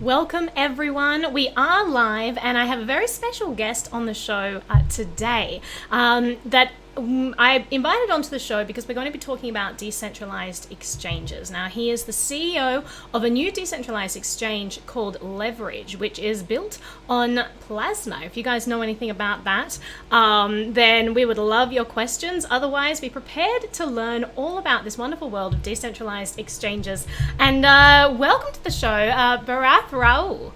Welcome everyone. We are live and I have a very special guest on the show today that I invited onto the show because we're going to be talking about decentralized exchanges. Now, he is the CEO of a new decentralized exchange called Leverj, which is built on Plasma. If you guys know anything about that, then we would love your questions. Otherwise, be prepared to learn all about this wonderful world of decentralized exchanges. And welcome to the show, Bharath Rao.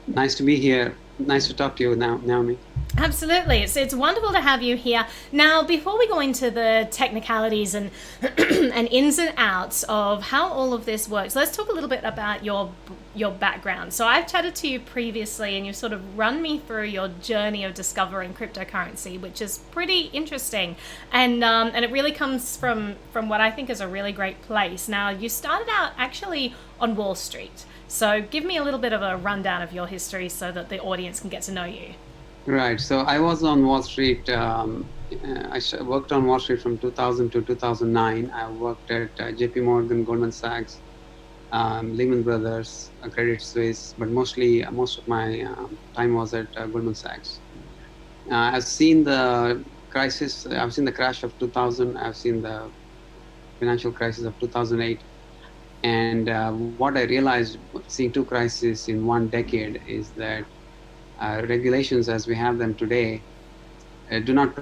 Nice to be here. Nice to talk to you now, Naomi. Absolutely. It's wonderful to have you here. Now, before we go into the technicalities and and ins and outs of how all of this works, let's talk a little bit about your background. So I've chatted to you previously and you've sort of run me through your journey of discovering cryptocurrency, which is pretty interesting. And it really comes from what I think is a really great place. Now, you started out actually on Wall Street. So give me a little bit of a rundown of your history so that the audience can get to know you. Right. So I was on Wall Street. Worked on Wall Street from 2000 to 2009. I worked at JP Morgan, Goldman Sachs, Lehman Brothers, Credit Suisse, but most of my time was at Goldman Sachs. I've seen the crisis. I've seen the crash of 2000. I've seen the financial crisis of 2008. And what I realized, seeing two crises in one decade, is that regulations as we have them today do not.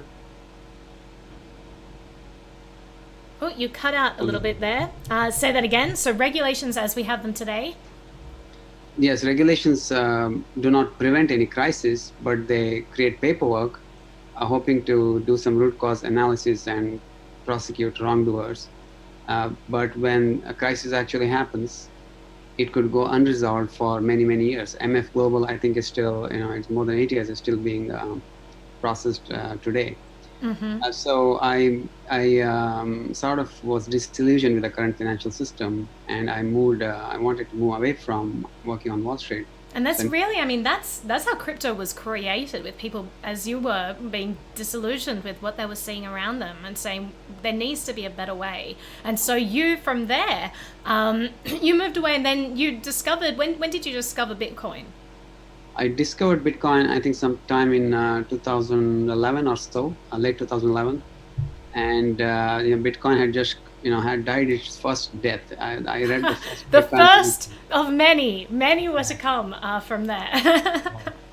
Oh, you cut out a little bit there. Say that again. So regulations as we have them today? Yes, regulations do not prevent any crisis, but they create paperwork, hoping to do some root cause analysis and prosecute wrongdoers. But when a crisis actually happens, it could go unresolved for many, many years. MF Global, I think, is still, it's more than 8 years, is still being processed today. Mm-hmm. So I sort of was disillusioned with the current financial system, and I wanted to move away from working on Wall Street. And that's really, I mean, that's how crypto was created, with people, as you were, being disillusioned with what they were seeing around them and saying there needs to be a better way. And so you, from there, you moved away, and then you discovered, when did you discover Bitcoin? I discovered Bitcoin, I think, sometime in 2011 or so, late 2011. And Bitcoin had just had died its first death. I read the first The Bitcoin first of many were to come from there.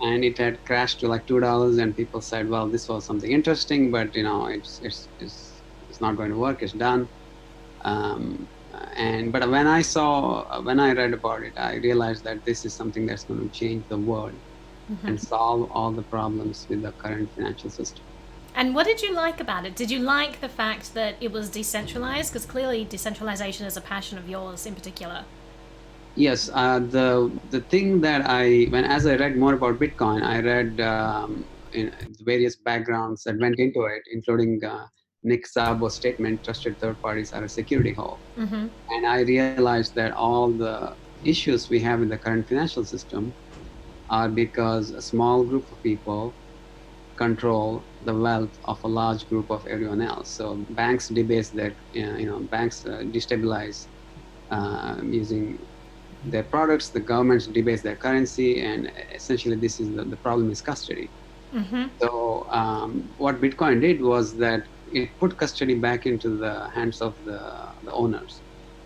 and it had crashed to like $2, and people said, well, this was something interesting, but it's not going to work, it's done. But when I read about it, I realized that this is something that's going to change the world and solve all the problems with the current financial system. And what did you like about it? Did you like the fact that it was decentralized? Because clearly decentralization is a passion of yours in particular. Yes, the thing that as I read more about Bitcoin, I read in various backgrounds that went into it, including Nick Szabo's statement, "Trusted third parties are a security hole." Mm-hmm. And I realized that all the issues we have in the current financial system are because a small group of people control the wealth of a large group of everyone else. So banks debase their, banks destabilize using their products. The governments debase their currency, and essentially this is the problem is custody. Mm-hmm. So what Bitcoin did was that it put custody back into the hands of the owners.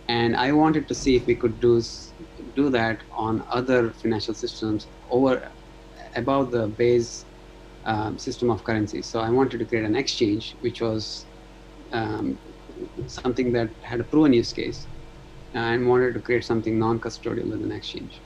And I wanted to see if we could do that on other financial systems above the base system of currency. So I wanted to create an exchange, which was something that had a proven use case, and wanted to create something non-custodial with an exchange.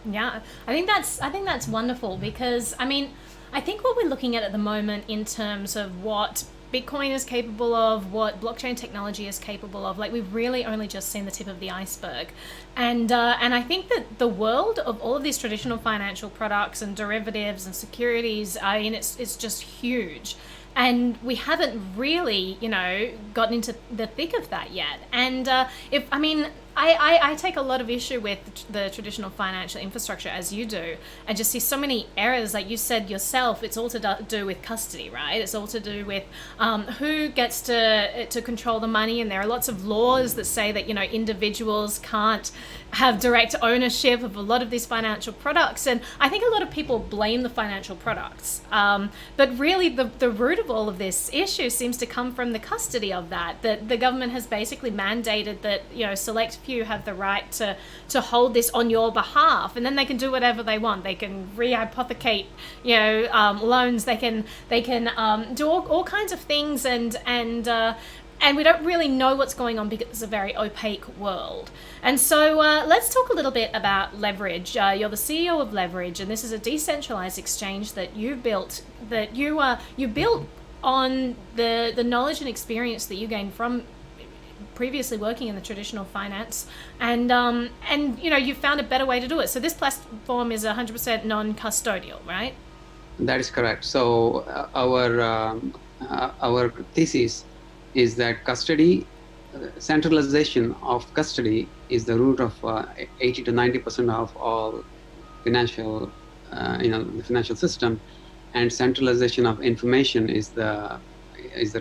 Yeah, I think that's wonderful, because I mean, I think what we're looking at the moment in terms of what Bitcoin is capable of, what blockchain technology is capable of, like, we've really only just seen the tip of the iceberg. And I think that the world of all of these traditional financial products and derivatives and securities, I mean, it's just huge. and we haven't really, gotten into the thick of that yet. And I take a lot of issue with the traditional financial infrastructure, as you do, and just see so many errors. Like you said yourself, it's all to do with custody, right? It's all to do with who gets to control the money, and there are lots of laws that say that individuals can't have direct ownership of a lot of these financial products. And I think a lot of people blame the financial products, but really the root of all of this issue seems to come from the custody of that the government has basically mandated that select few have the right to hold this on your behalf, and then they can do whatever they want. They can rehypothecate loans, they can do all kinds of things, and we don't really know what's going on because it's a very opaque world. And so let's talk a little bit about Leverj. You're the CEO of Leverj, and this is a decentralized exchange that you built. That you built on the knowledge and experience that you gained from previously working in the traditional finance, and you found a better way to do it. So this platform is 100% non-custodial, right? That is correct. So our thesis is that centralization of custody is the root of 80 to 90% of all financial, the financial system, and centralization of information is the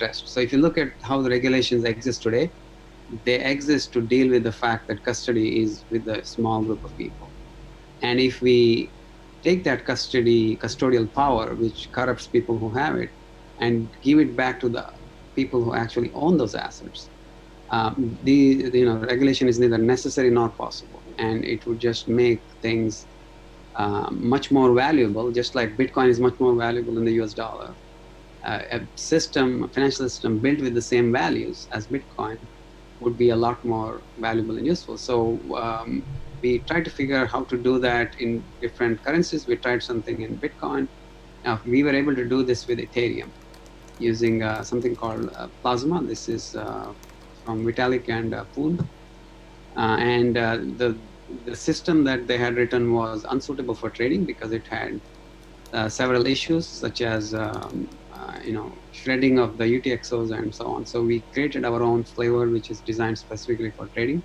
rest. So if you look at how the regulations exist today, they exist to deal with the fact that custody is with a small group of people. And if we take that custodial power, which corrupts people who have it, and give it back to the people who actually own those assets, regulation is neither necessary nor possible, and it would just make things much more valuable. Just like Bitcoin is much more valuable than the US dollar, a financial system built with the same values as Bitcoin would be a lot more valuable and useful. So we tried to figure out how to do that in different currencies. We tried something in Bitcoin. We were able to do this with Ethereum using something called Plasma. This is from Vitalik and Poon. And the system that they had written was unsuitable for trading because it had several issues, such as shredding of the UTXOs and so on. So we created our own flavor, which is designed specifically for trading.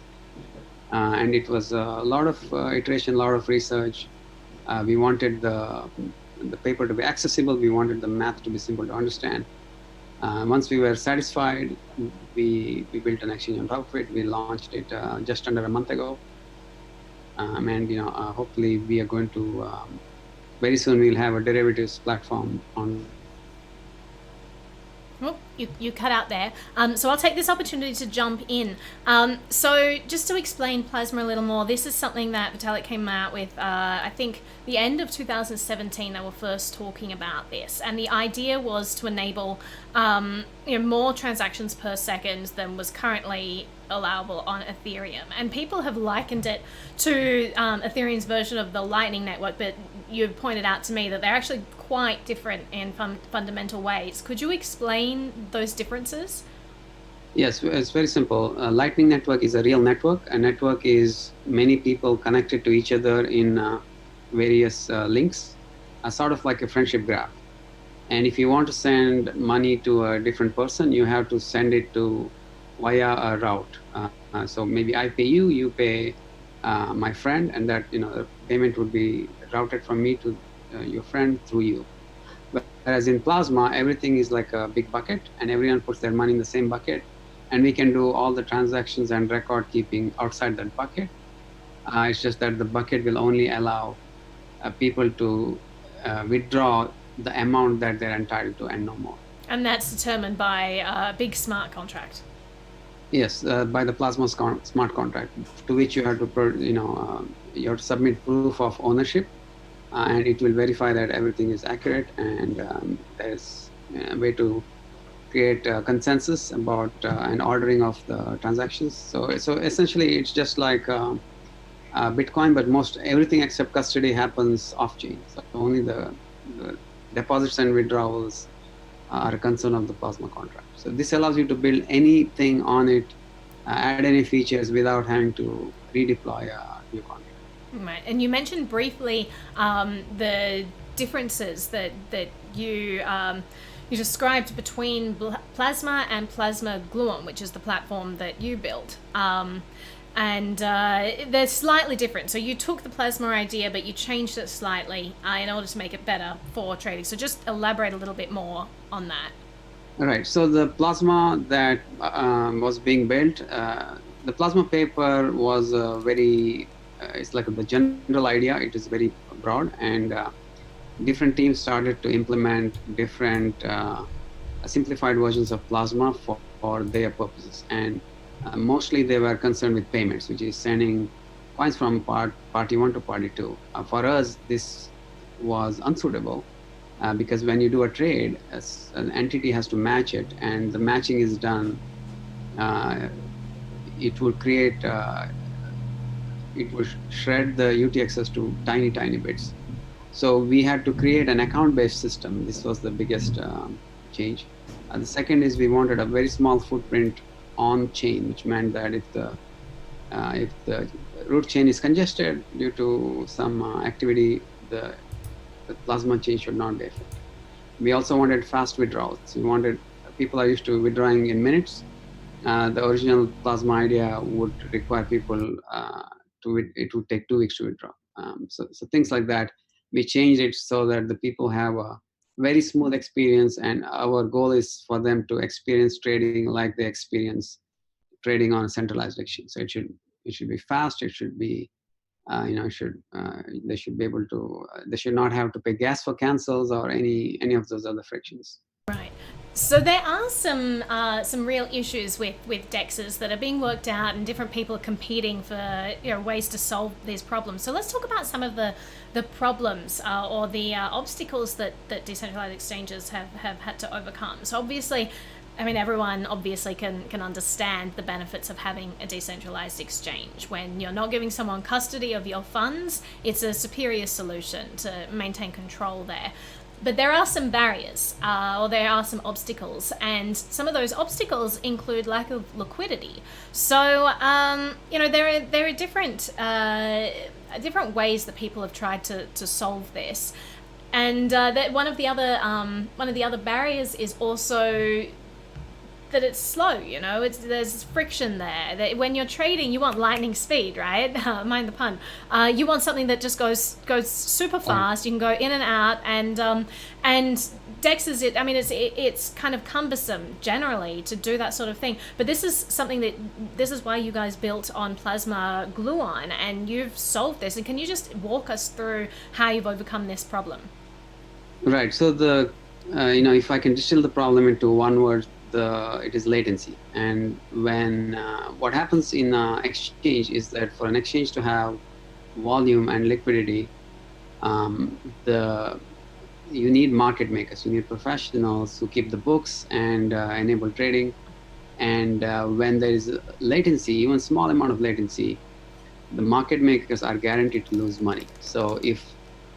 And it was a lot of iteration, a lot of research. We wanted the paper to be accessible. We wanted the math to be simple to understand. Once we were satisfied, we built an exchange on top of it. We launched it just under a month ago. And hopefully we are going to, very soon we'll have a derivatives platform on. Oh, you cut out there. So I'll take this opportunity to jump in. So just to explain Plasma a little more, this is something that Vitalik came out with, I think, the end of 2017. They were first talking about this. And the idea was to enable more transactions per second than was currently allowable on Ethereum. And people have likened it to Ethereum's version of the Lightning Network, but you've pointed out to me that they're actually quite different in fundamental ways. Could you explain those differences? Yes, it's very simple. Lightning Network is a real network. A network is many people connected to each other in various links, sort of like a friendship graph. And if you want to send money to a different person, you have to send it via a route. So maybe I pay you, you pay my friend, and that the payment would be routed from me to your friend through you. Whereas in Plasma, everything is like a big bucket, and everyone puts their money in the same bucket, and we can do all the transactions and record keeping outside that bucket. It's just that the bucket will only allow people to withdraw the amount that they're entitled to and no more. And that's determined by a big smart contract. Yes, by the Plasma smart contract, to which you have to you have to submit proof of ownership, and it will verify that everything is accurate, and there's a way to create a consensus about an ordering of the transactions. So essentially, it's just like Bitcoin, but everything except custody happens off-chain. So only the deposits and withdrawals are a concern of the Plasma contract. So this allows you to build anything on it, add any features without having to redeploy a new contract. Right. And you mentioned briefly the differences that you you described between Plasma and Plasma Gluon, which is the platform that you built. And they're slightly different. So you took the Plasma idea, but you changed it slightly in order to make it better for trading. So just elaborate a little bit more on that. All right. So the plasma that was being built, the plasma paper was it's like the general idea. It is very broad, and different teams started to implement different simplified versions of plasma for their purposes. And mostly they were concerned with payments, which is sending coins from party one to party two. For us, this was unsuitable. Because when you do a trade, an entity has to match it, and the matching is done. It will create, it will shred the UTXs to tiny bits. So we had to create an account-based system. This was the biggest change. The second is we wanted a very small footprint on chain, which meant that if the root chain is congested due to some activity, the plasma chain should not be affected. We also wanted fast withdrawals. We wanted, people are used to withdrawing in minutes. The original plasma idea would require people it would take 2 weeks to withdraw. So things like that. We changed it so that the people have a very smooth experience, and our goal is for them to experience trading like they experience trading on a centralized exchange. So it should be fast. It should be they should be able to. They should not have to pay gas for cancels or any of those other frictions. Right. So there are some real issues with DEXs that are being worked out, and different people are competing for ways to solve these problems. So let's talk about some of the problems or the obstacles that decentralized exchanges have had to overcome. So obviously, I mean, everyone obviously can understand the benefits of having a decentralized exchange. When you're not giving someone custody of your funds, it's a superior solution to maintain control there. But there are some barriers, or there are some obstacles, and some of those obstacles include lack of liquidity. So, there are different ways that people have tried to solve this, and that one of the other barriers is also that it's slow. There's friction there. That when you're trading, you want lightning speed, right? Mind the pun. You want something that just goes super fast. You can go in and out, and DEXs. It's kind of cumbersome generally to do that sort of thing. But this is why you guys built on Plasma Gluon, and you've solved this. And can you just walk us through how you've overcome this problem? Right. So if I can distill the problem into one word, it is latency. And when what happens in exchange is that for an exchange to have volume and liquidity, you need market makers, you need professionals who keep the books and enable trading. And when there is latency, even small amount of latency, the market makers are guaranteed to lose money. So if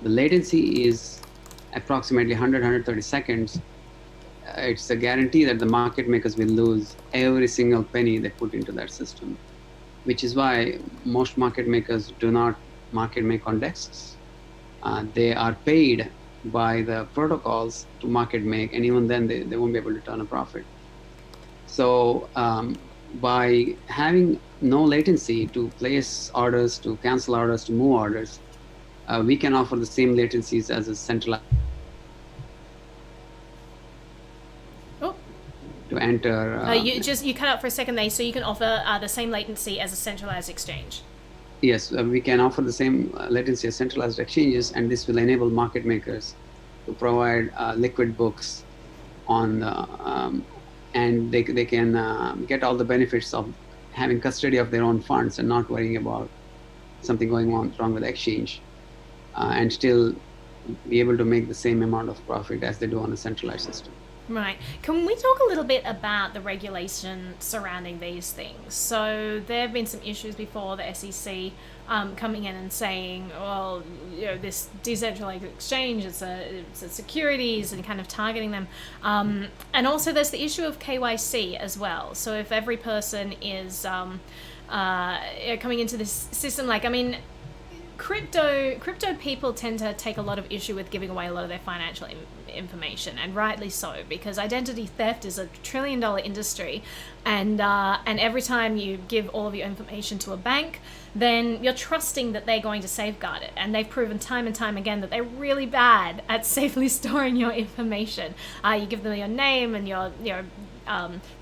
the latency is approximately 130 seconds, it's a guarantee that the market makers will lose every single penny they put into that system, which is why most market makers do not market make on desks. They are paid by the protocols to market make, and even then they won't be able to turn a profit. So by having no latency to place orders, to cancel orders, to move orders, we can offer the same latencies as a centralized to enter. You cut out for a second there, so you can offer the same latency as a centralized exchange. Yes, we can offer the same latency as centralized exchanges, and this will enable market makers to provide liquid books on, and they can get all the benefits of having custody of their own funds and not worrying about something going wrong with the exchange, and still be able to make the same amount of profit as they do on a centralized system. Right. Can we talk a little bit about the regulation surrounding these things? So there have been some issues before, the SEC coming in and saying, well, this decentralized exchange, it's a securities, and kind of targeting them. And also there's the issue of KYC as well. So if every person is coming into this system, crypto people tend to take a lot of issue with giving away a lot of their financial information, and rightly so, because identity theft is a $1 trillion industry, and every time you give all of your information to a bank, then you're trusting that they're going to safeguard it, and they've proven time and time again that they're really bad at safely storing your information. You give them your name and your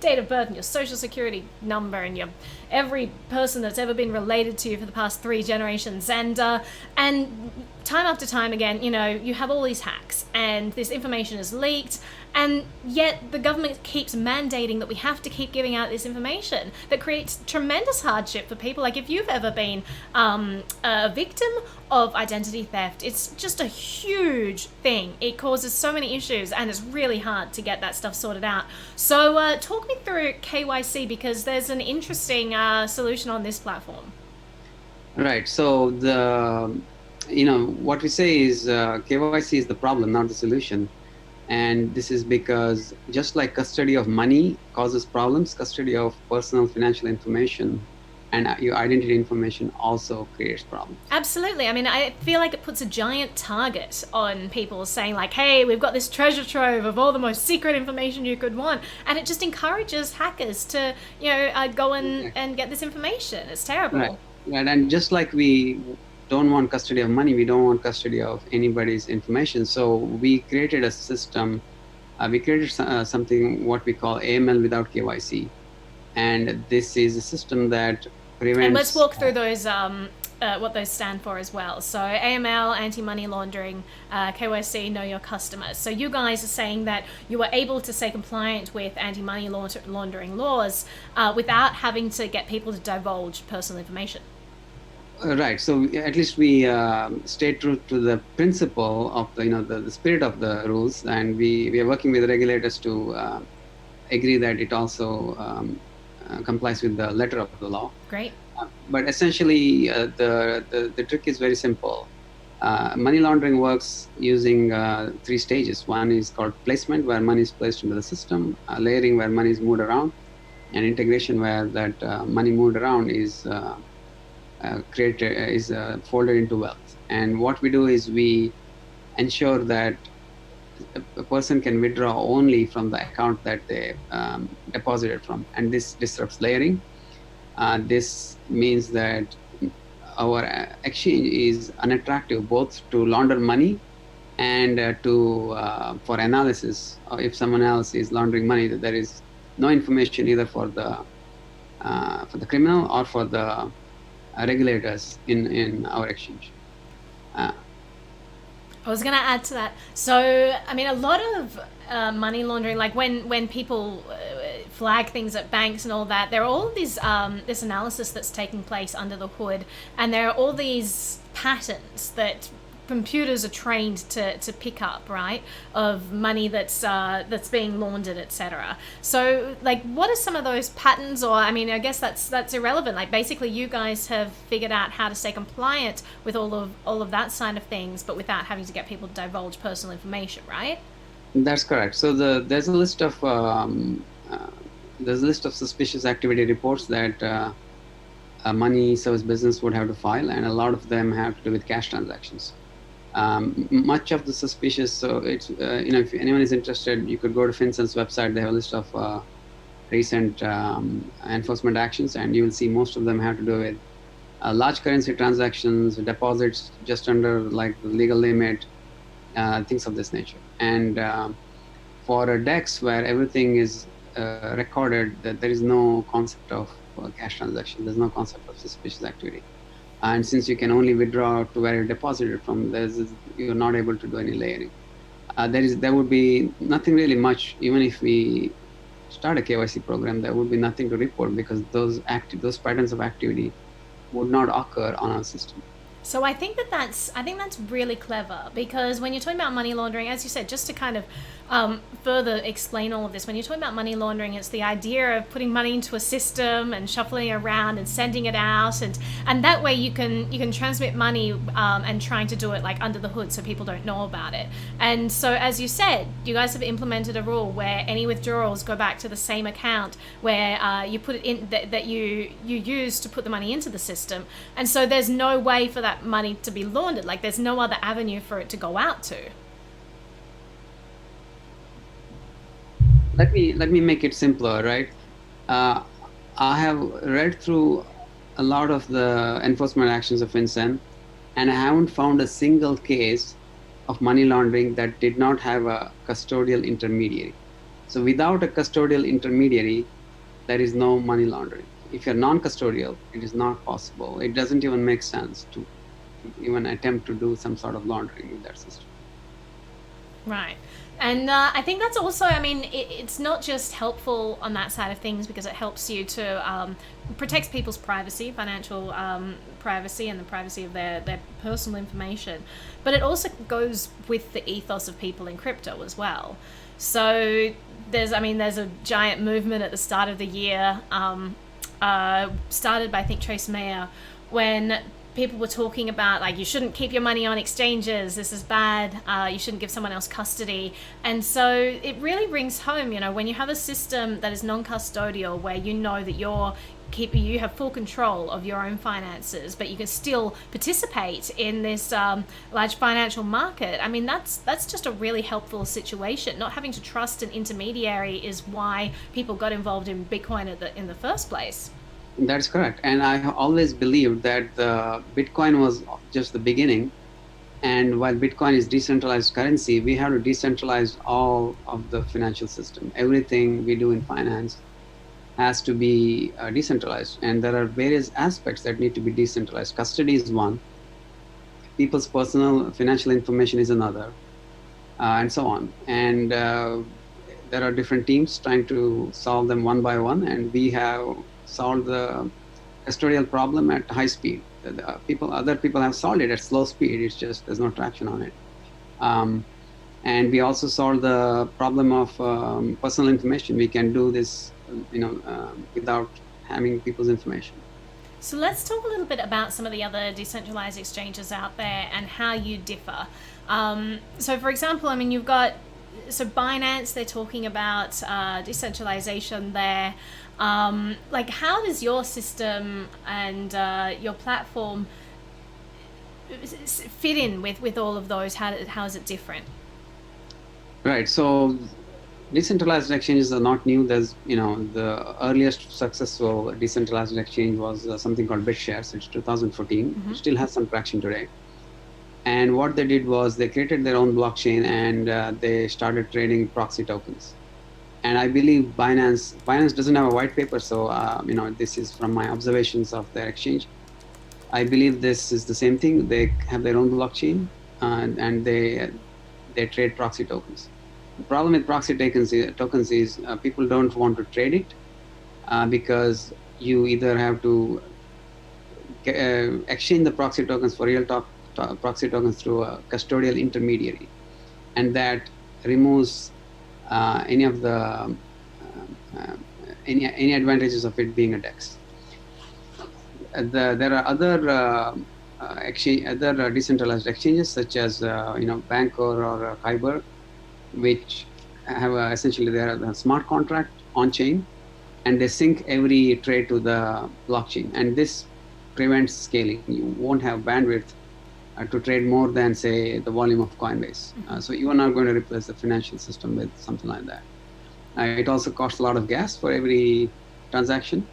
date of birth and your social security number and your every person that's ever been related to you for the past 3 generations, and time after time again, you have all these hacks and this information is leaked, and yet the government keeps mandating that we have to keep giving out this information. That creates tremendous hardship for people. Like, if you've ever been a victim of identity theft, it's just a huge thing. It causes so many issues, and it's really hard to get that stuff sorted out. So talk me through KYC, because there's an interesting solution on this platform. Right. So what we say is KYC is the problem, not the solution. And this is because just like custody of money causes problems, custody of personal financial information and your identity information also creates problems. Absolutely. I mean, I feel like it puts a giant target on people, saying like, hey, we've got this treasure trove of all the most secret information you could want. And it just encourages hackers to, go and get this information. It's terrible. Right. And just like we don't want custody of money, we don't want custody of anybody's information. So we created a system, we created something what we call AML without KYC. And this is a system that prevents... And let's walk through those, what those stand for as well. So AML, anti-money laundering, KYC, know your customers. So you guys are saying that you were able to stay compliant with anti-money laundering laws without having to get people to divulge personal information. Right. So at least we stay true to the principle of the spirit of the rules, and we are working with the regulators to agree that it also complies with the letter of the law. Great. But essentially, the trick is very simple. Money laundering works using 3 stages. One is called placement, where money is placed into the system; layering, where money is moved around; and integration, where that money moved around is folded into wealth. And what we do is we ensure that a person can withdraw only from the account that they deposited from, and this disrupts layering. This means that our exchange is unattractive both to launder money and for analysis. If someone else is laundering money, that there is no information either for the criminal or for the regulators in our exchange. I was going to add to that. So, I mean, a lot of money laundering, like when people flag things at banks and all that, there are all these this analysis that's taking place under the hood, and there are all these patterns that computers are trained to pick up, right, of money that's being laundered, etc. So, like, what are some of those patterns? Or, I mean, I guess that's irrelevant. Like, basically, you guys have figured out how to stay compliant with all of that side of things, but without having to get people to divulge personal information, right? That's correct. So there's a list of suspicious activity reports that a money service business would have to file, and a lot of them have to do with cash transactions. Much of the suspicious, so it's if anyone is interested, you could go to FinCEN's website. They have a list of recent enforcement actions, and you will see most of them have to do with large currency transactions, deposits just under like the legal limit, things of this nature. And for a DEX where everything is recorded, that there is no concept of cash transaction. There's no concept of suspicious activity. And since you can only withdraw to where you deposited from, you're not able to do any layering. There would be nothing really much, even if we start a KYC program, there would be nothing to report, because those patterns of activity would not occur on our system. So I think that's really clever, because when you're talking about money laundering, as you said, just to kind of further explain all of this, when you're talking about money laundering, it's the idea of putting money into a system and shuffling it around and sending it out, and that way you can transmit money and trying to do it like under the hood so people don't know about it. And so, as you said, you guys have implemented a rule where any withdrawals go back to the same account where you put it in that you use to put the money into the system, and so there's no way for that that money to be laundered. Like there's no other avenue for it to go out to. Let me make it simpler, right? Uh, I have read through a lot of the enforcement actions of FinCEN, and I haven't found a single case of money laundering that did not have a custodial intermediary. So without a custodial intermediary, there is no money laundering. If you're non-custodial, it is not possible. It doesn't even make sense to even attempt to do some sort of laundering with that system. Right. And I think that's also, I mean, it's not just helpful on that side of things because it helps you to protects people's privacy, financial privacy, and the privacy of their personal information, but it also goes with the ethos of people in crypto as well. So there's a giant movement at the start of the year, started by, I think, Trace Mayer, when people were talking about, like, you shouldn't keep your money on exchanges, this is bad, you shouldn't give someone else custody. And so it really rings home, when you have a system that is non-custodial, where you know that you have full control of your own finances, but you can still participate in this large financial market. I mean, that's just a really helpful situation. Not having to trust an intermediary is why people got involved in Bitcoin in the first place. That's correct. And I always believed that Bitcoin was just the beginning. And while Bitcoin is decentralized currency, we have to decentralize all of the financial system. Everything we do in finance has to be decentralized. And there are various aspects that need to be decentralized. Custody is one. People's personal financial information is another, and so on. And there are different teams trying to solve them one by one. And we have solved the custodial problem at high speed. Other people have solved it at slow speed. It's just there's no traction on it. And we also solved the problem of personal information. We can do this, without having people's information. So let's talk a little bit about some of the other decentralized exchanges out there and how you differ. So, for example, I mean, you've got Binance. They're talking about decentralization there. Like, how does your system and your platform fit in with all of those? How is it different? Right. So decentralized exchanges are not new. There's, the earliest successful decentralized exchange was something called BitShares. It's 2014. Mm-hmm. It still has some traction today. And what they did was they created their own blockchain, and they started trading proxy tokens. And I believe Binance doesn't have a white paper, so this is from my observations of their exchange. I believe this is the same thing. They have their own blockchain, and they trade proxy tokens. The problem with proxy tokens is people don't want to trade it because you either have to exchange the proxy tokens for real proxy tokens through a custodial intermediary, and that removes any of the any advantages of it being a DEX. There are other decentralized exchanges such as Bancor or Kyber, which have essentially they are the smart contract on chain, and they sync every trade to the blockchain, and this prevents scaling. You won't have bandwidth to trade more than, say, the volume of Coinbase. So you are not going to replace the financial system with something like that. It also costs a lot of gas for every transaction.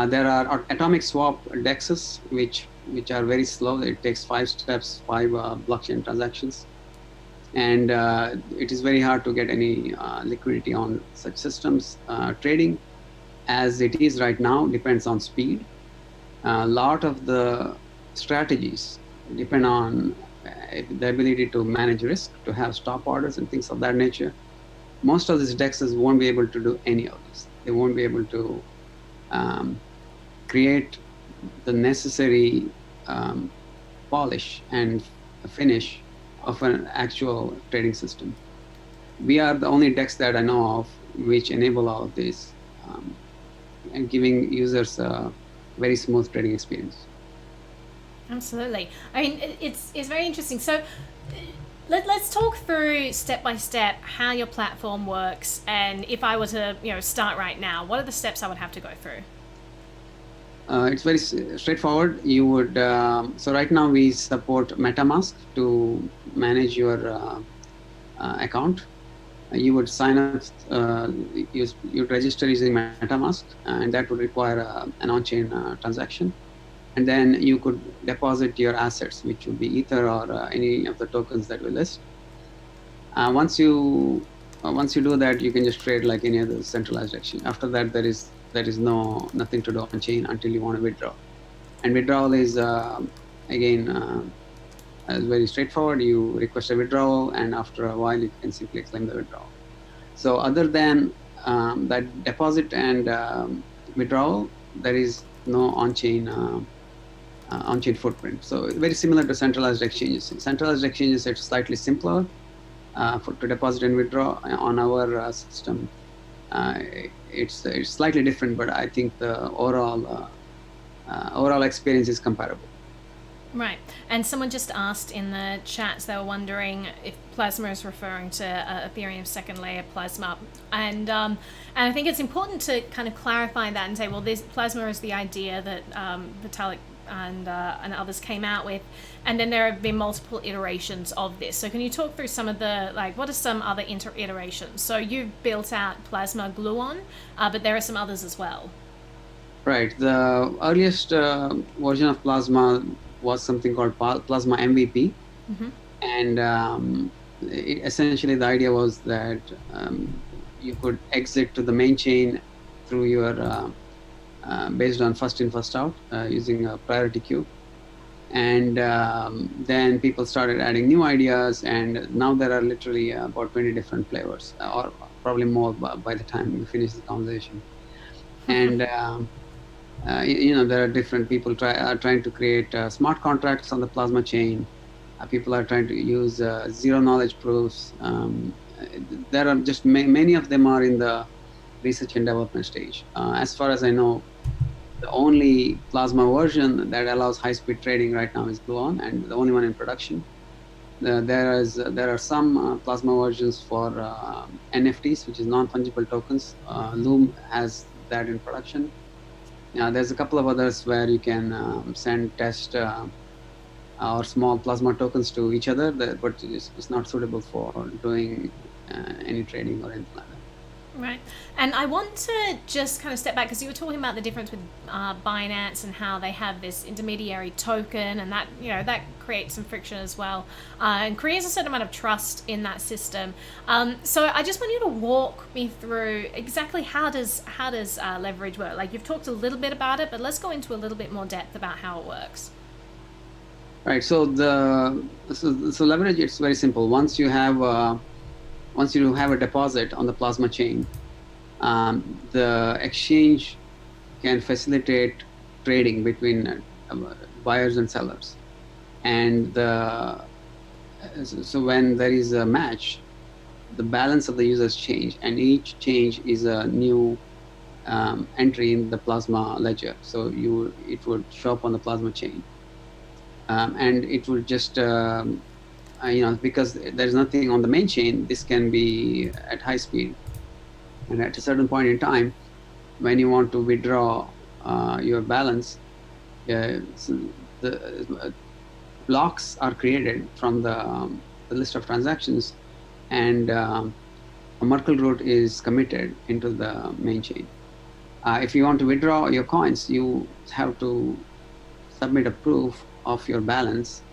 There are atomic swap DEXs, which are very slow. It takes 5 steps, 5 blockchain transactions. And it is very hard to get any liquidity on such systems. Trading, as it is right now, depends on speed. A lot of the strategies depend on the ability to manage risk, to have stop orders and things of that nature. Most of these DEXs won't be able to do any of this. They won't be able to create the necessary polish and finish of an actual trading system. We are the only DEX that I know of which enable all of this and giving users a very smooth trading experience. Absolutely. I mean, it's very interesting. So let's talk through step by step how your platform works, and if I were to start right now, what are the steps I would have to go through? It's very straightforward. You would so right now we support MetaMask to manage your account. You would sign up, you'd register using MetaMask, and that would require an on-chain transaction. And then you could deposit your assets, which would be Ether or any of the tokens that we list. Once you do that, you can just trade like any other centralized exchange. After that, there is nothing to do on chain until you want to withdraw. And withdrawal is again very straightforward. You request a withdrawal, and after a while, you can simply claim the withdrawal. So other than that deposit and withdrawal, there is no on-chain footprint. So very similar to centralized exchanges. In centralized exchanges, it's slightly simpler to deposit and withdraw. On our system, it's slightly different, but I think the overall experience is comparable. Right. And someone just asked in the chat, they were wondering if Plasma is referring to Ethereum's second layer, Plasma. And I think it's important to kind of clarify that and say, well, this Plasma is the idea that Vitalik and others came out with, and then there have been multiple iterations of this. So can you talk through some of the, like, what are some other iterations? So you've built out Plasma Gluon, but there are some others as well. Right. The earliest version of Plasma was something called Plasma MVP. Mm-hmm. And essentially the idea was that you could exit to the main chain through your based on first in, first out, using a priority queue. And then people started adding new ideas, and now there are literally about 20 different flavors, or probably more by the time we finish the conversation. And there are different people trying to create smart contracts on the Plasma chain. People are trying to use zero knowledge proofs. There are just many of them are in the research and development stage. As far as I know, the only Plasma version that allows high-speed trading right now is Gluon, and the only one in production. There are some Plasma versions for NFTs, which is non-fungible tokens. Loom has that in production. There's a couple of others where you can send test or small Plasma tokens to each other, but it's not suitable for doing any trading or anything like that. Right. And I want to just kind of step back, because you were talking about the difference with Binance and how they have this intermediary token, and that, that creates some friction as well, and creates a certain amount of trust in that system. So I just want you to walk me through exactly how does Leverj work? Like, you've talked a little bit about it, but let's go into a little bit more depth about how it works. Right. So Leverj, it's very simple. Once you have a deposit on the Plasma chain, the exchange can facilitate trading between buyers and sellers. And so when there is a match, the balance of the users change, and each change is a new entry in the Plasma ledger. So it would show up on the Plasma chain, and it would just because there's nothing on the main chain, this can be at high speed. And at a certain point in time, when you want to withdraw your balance, so the blocks are created from the list of transactions, and a Merkle root is committed into the main chain. If you want to withdraw your coins, you have to submit a proof of your balance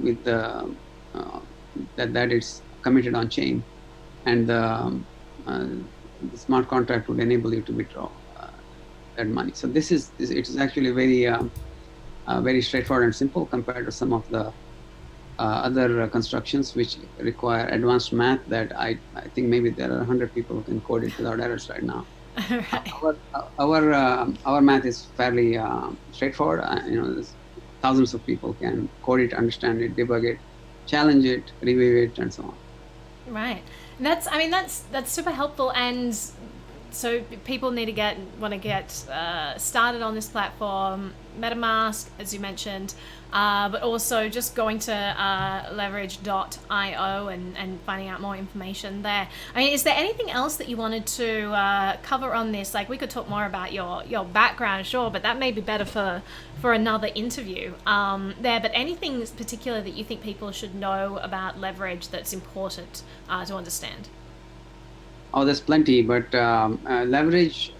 with the that it's committed on chain, and the smart contract would enable you to withdraw that money. So it is actually very straightforward and simple compared to some of the other constructions which require advanced math that I think maybe there are 100 people who can code it without errors right now. Right. Our math is fairly straightforward. There's thousands of people can code it, understand it, debug it, challenge it, review it, and so on. Right. That's super helpful. And so people need to want to get started on this platform, MetaMask, as you mentioned, but also just going to leverj.io and finding out more information there. I mean, is there anything else that you wanted to cover on this? Like, we could talk more about your background, sure, but that may be better for another interview there. But anything particular that you think people should know about Leverj that's important to understand? Oh, there's plenty, but Leverj,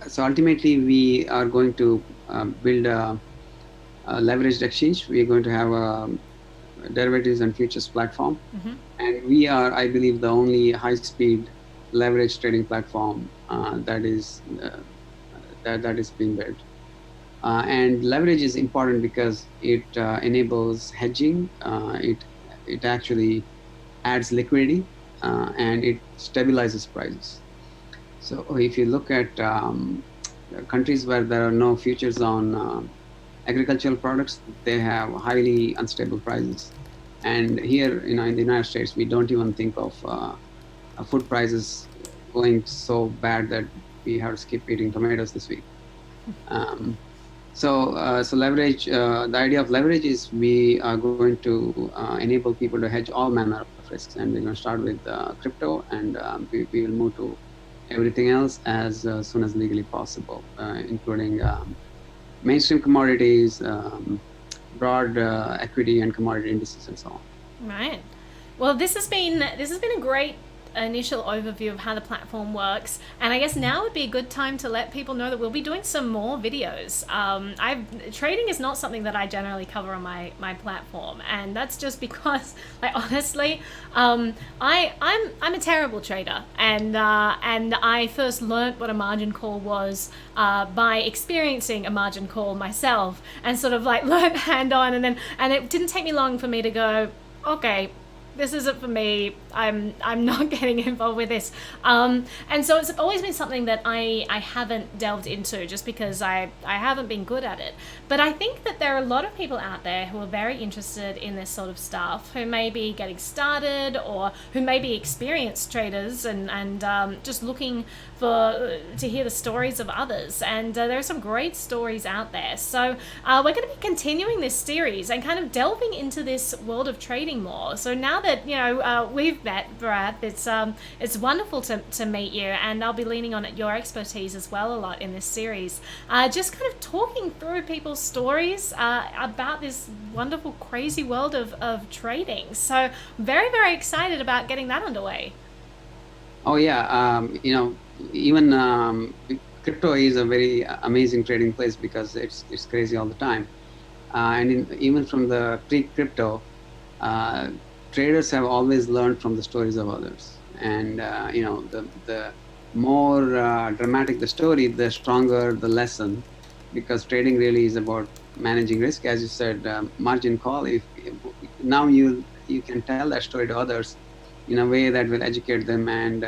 so ultimately we are going to build a leveraged exchange. We are going to have a derivatives and futures platform. Mm-hmm. And we are, I believe, the only high-speed leverage trading platform that is being built. And leverage is important because it enables hedging. It actually adds liquidity and it stabilizes prices. So if you look at countries where there are no futures on agricultural products, they have highly unstable prices. And here, in the United States, we don't even think of food prices going so bad that we have to skip eating tomatoes this week. So leverage, the idea of leverage is we are going to enable people to hedge all manner of risks. And we're going to start with crypto, and we will move to everything else as soon as legally possible, including mainstream commodities, broad equity and commodity indices, and so on. Right. Well, this has been a great initial overview of how the platform works, and I guess now would be a good time to let people know that we'll be doing some more videos. Trading is not something that I generally cover on my platform, and that's just because, like, honestly, I'm a terrible trader, and I first learnt what a margin call was by experiencing a margin call myself, and sort of like learnt hand on, and it didn't take me long for me to go, okay, this isn't for me. I'm not getting involved with this. And so it's always been something that I haven't delved into, just because I haven't been good at it. But I think that there are a lot of people out there who are very interested in this sort of stuff, who may be getting started, or who may be experienced traders and just looking to hear the stories of others. And there are some great stories out there. So we're going to be continuing this series and kind of delving into this world of trading more. So now that we've met, Bharath, it's wonderful to meet you, and I'll be leaning on your expertise as well a lot in this series. Just kind of talking through people's stories about this wonderful, crazy world of trading. So very, very excited about getting that underway. Oh yeah, even crypto is a very amazing trading place because it's crazy all the time, and even from the pre-crypto, traders have always learned from the stories of others, and the more dramatic the story, the stronger the lesson, because trading really is about managing risk, as you said. Margin call. If now you can tell that story to others in a way that will educate them and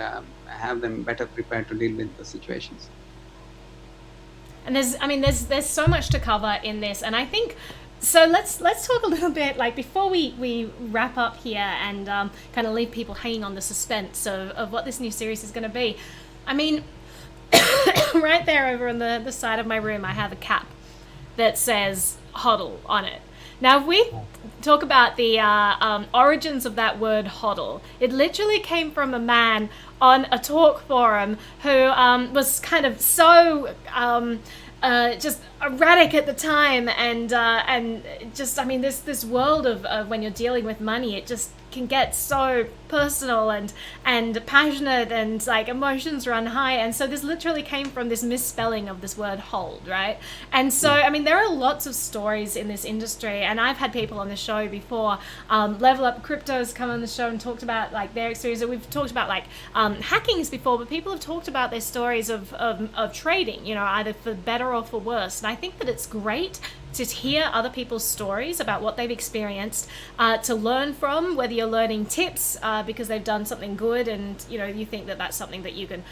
have them better prepared to deal with the situations. And there's so much to cover in this, and I think, so let's talk a little bit, like, before we wrap up here and kind of leave people hanging on the suspense of what this new series is going to be. I mean, right there over on the side of my room, I have a cap that says HODL on it. Now, if we talk about the origins of that word HODL, it literally came from a man on a talk forum who was kind of so just erratic at the time, and just, I mean, this world of when you're dealing with money, it just can get so personal and passionate, and like emotions run high. And so this literally came from this misspelling of this word hold, right? And so, I mean, there are lots of stories in this industry, and I've had people on the show before. Level Up Crypto's come on the show and talked about like their experience. We've talked about like hackings before, but people have talked about their stories of trading, either for better or for worse. And I think that it's great to hear other people's stories about what they've experienced, to learn from, whether you're learning tips because they've done something good and you think that that's something that you can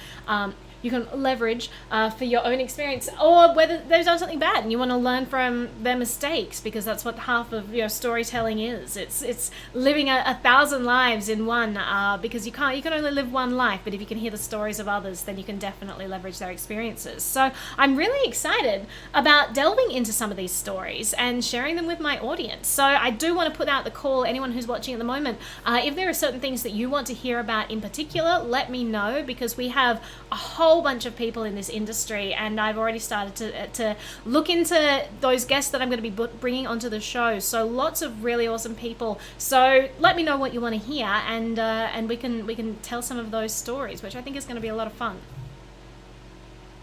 leverage for your own experience, or whether they've done something bad and you want to learn from their mistakes, because that's what half of storytelling is. It's living a thousand lives in one, because you can only live one life, but if you can hear the stories of others, then you can definitely leverage their experiences. So I'm really excited about delving into some of these stories and sharing them with my audience. So I do want to put out the call, anyone who's watching at the moment, if there are certain things that you want to hear about in particular, let me know, because we have a whole bunch of people in this industry, and I've already started to look into those guests that I'm going to be bringing onto the show. So lots of really awesome people. So let me know what you want to hear, and we can tell some of those stories, which I think is going to be a lot of fun.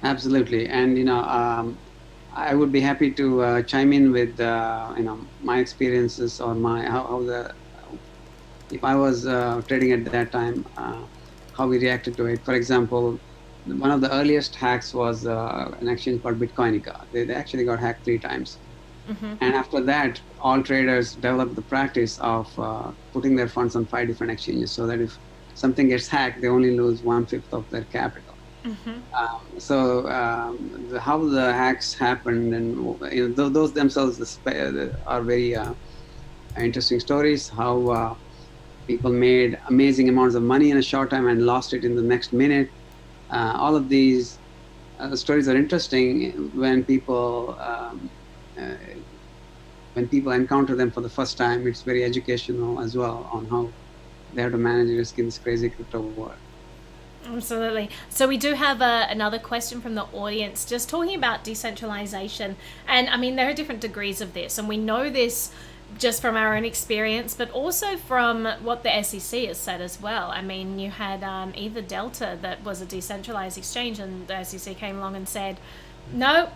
Absolutely, and I would be happy to chime in with my experiences, or if I was trading at that time, how we reacted to it. For example, one of the earliest hacks was an exchange called Bitcoinica. They actually got hacked 3 times. Mm-hmm. And after that, all traders developed the practice of putting their funds on 5 different exchanges, so that if something gets hacked, they only lose 1/5 of their capital. Mm-hmm. How the hacks happened, and those themselves are very interesting stories. How people made amazing amounts of money in a short time and lost it in the next minute. All of these stories are interesting when people encounter them for the first time. It's very educational as well on how they have to manage risk in this crazy crypto world. Absolutely. So we do have another question from the audience, just talking about decentralization. And I mean, there are different degrees of this, and we know this just from our own experience, but also from what the SEC has said as well. I mean, you had either Delta, that was a decentralized exchange, and the SEC came along and said, no,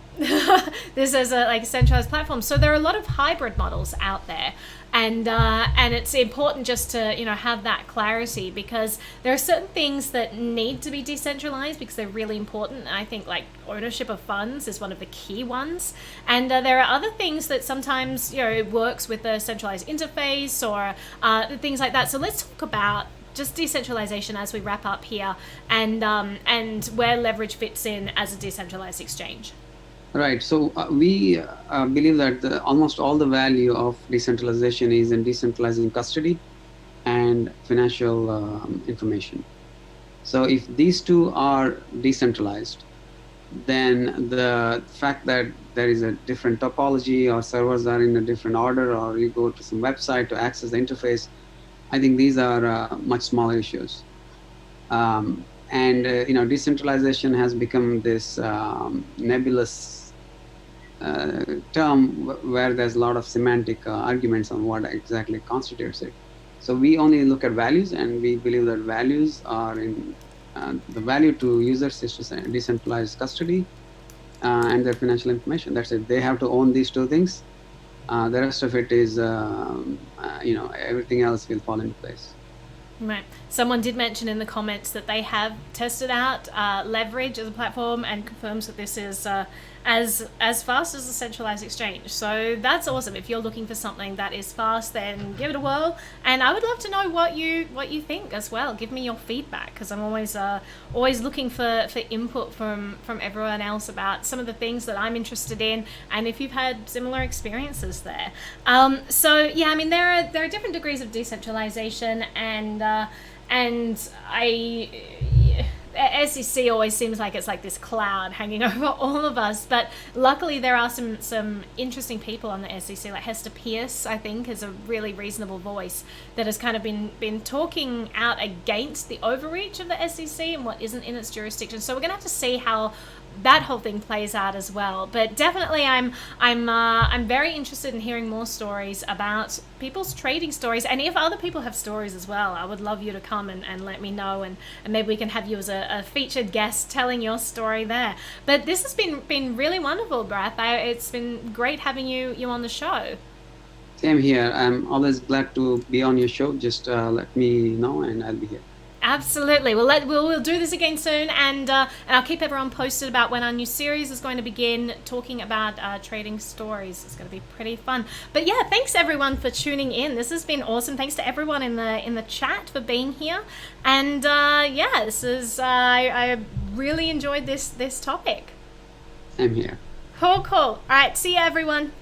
this is a centralized platform. So there are a lot of hybrid models out there, and it's important just to have that clarity, because there are certain things that need to be decentralized because they're really important. I think like ownership of funds is one of the key ones, and there are other things that sometimes it works with a centralized interface or things like that. So let's talk about just decentralization as we wrap up here, and where Leverj fits in as a decentralized exchange. Right. So we believe that almost all the value of decentralization is in decentralizing custody and financial information. So if these two are decentralized, then the fact that there is a different topology, or servers are in a different order, or you go to some website to access the interface, I think these are much smaller issues. Decentralization has become this nebulous term where there's a lot of semantic arguments on what exactly constitutes it. So we only look at values, and we believe that values are in the value to users is to decentralized custody and their financial information. That's it. They have to own these 2 things. The rest of it is, everything else will fall into place. Right. Someone did mention in the comments that they have tested out Leverj as a platform and confirms that this is as fast as a centralized exchange. So that's awesome. If you're looking for something that is fast, then give it a whirl. And I would love to know what you think as well. Give me your feedback, because I'm always looking for input from everyone else about some of the things that I'm interested in, and if you've had similar experiences there. So yeah, I mean, there are different degrees of decentralization, and SEC always seems like it's like this cloud hanging over all of us, but luckily there are some interesting people on the SEC, like Hester Pierce, I think, is a really reasonable voice that has kind of been talking out against the overreach of the SEC and what isn't in its jurisdiction. So we're gonna have to see how that whole thing plays out as well. But definitely I'm very interested in hearing more stories about people's trading stories, and if other people have stories as well, I would love you to come and let me know, and maybe we can have you as a featured guest telling your story there. But this has been really wonderful, Bharath. It's been great having you on the show. Same here. I'm always glad to be on your show. Just let me know and I'll be here. Absolutely. We'll do this again soon, and I'll keep everyone posted about when our new series is going to begin, talking about trading stories. It's going to be pretty fun. But yeah, thanks everyone for tuning in. This has been awesome. Thanks to everyone in the chat for being here. And yeah, this is I really enjoyed this topic. Same here. Cool. All right, see you everyone.